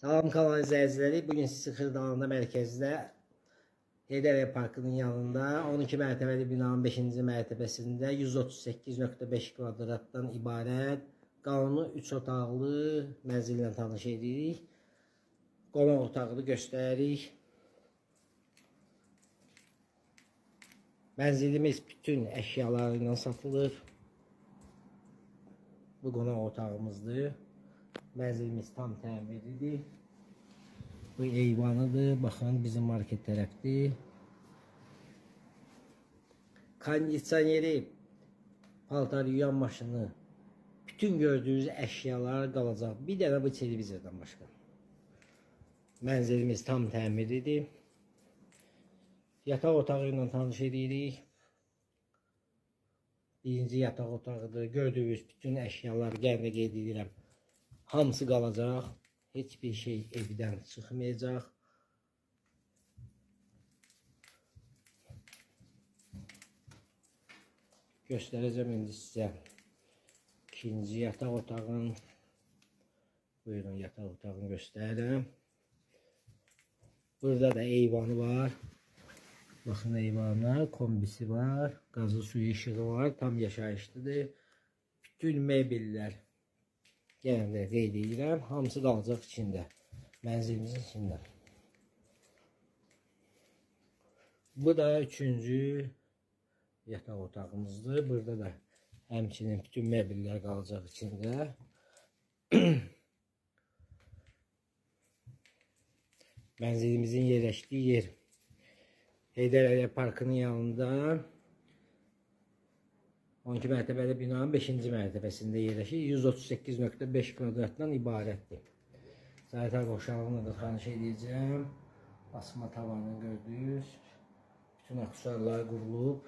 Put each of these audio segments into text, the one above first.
Salam kanal izləyiciləri, bugün sizi Xırdalanında mərkəzdə Heydər Parkının yanında 12 mərtəbəli binanın 5-ci mərtəbəsində 138.5 kvadratdan ibarət qanuni 3 otaqlı mənzillə tanış edirik. Qonaq otağını göstəririk. Mənzilimiz bütün əşyalarıyla satılır. Bu qonaq otağımızdır. Mənzilimiz tam təmirlidir. Bu eyvanıdır. Baxın, bizim market tərəfdir. Kondisioneri, paltar yuyan maşını, bütün gördüyünüz əşyalar qalacaq. Bir dənə bu televizordan başqa. Mənzilimiz tam təmirlidir. Yataq otağı ilə tanış edirik. Birinci yataq otağıdır. Gördüyünüz bütün əşyalar, gəlin də qeyd edirəm, hamısı qalacaq. Heç bir şey evdən çıxmayacaq. Göstərəcəm indi sizə ikinci yataq otağını. Buyurun, yataq otağını göstərirəm. Burada da eyvanı var. Baxın, eyvanlar, kombisi var, qazı suyu işığı var, tam yaşayışlıdır. Bütün mebellər, gəlin də qeyd edirəm, hamısı qalacaq içində, mənzilimizin içində. Bu da üçüncü yataq otağımızdır. Burada da həmçinin bütün mebellər qalacaq içində. Mənzilimizin yerləşdiyi yer Heydər Parkının yanında 12 mərtəbəli binanın 5-ci mərtəbəsində yerləşir. 138.5 kvadratdan ibarətdir. Zaten boşalığını da tanış edəcəm. Asma tavanını gördünüz. Bütün aksesuarlar qurulub.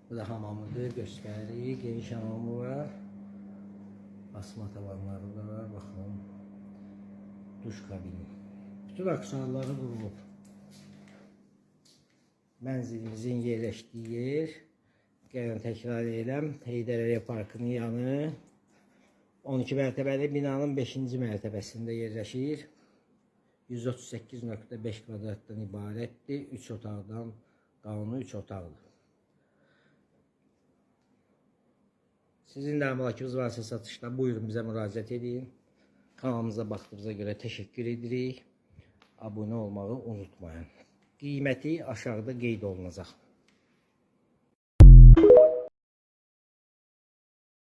Bu da hamamıdır, göstərir. Geniş hamamı var. Asma tavanları da var, baxın. Duş kabini. Bütün aksesuarları qurulub. Mənzilimizin yerləşdiyi yer, gəlin təkrar edirəm, Heydər Parkının yanı 12 mərtəbəli binanın 5-ci mərtəbəsində yerləşir. 138.5 kvadratdan ibarətdir. 3 otaqdan qanuni 3 otaqdır. Sizin də əmlakınız varsa satışda, buyurun bizə müraciət edin. Kanalımıza baxdığınıza görə təşəkkür edirik. Abunə olmağı unutmayın. Qiyməti aşağıda qeyd olunacaq.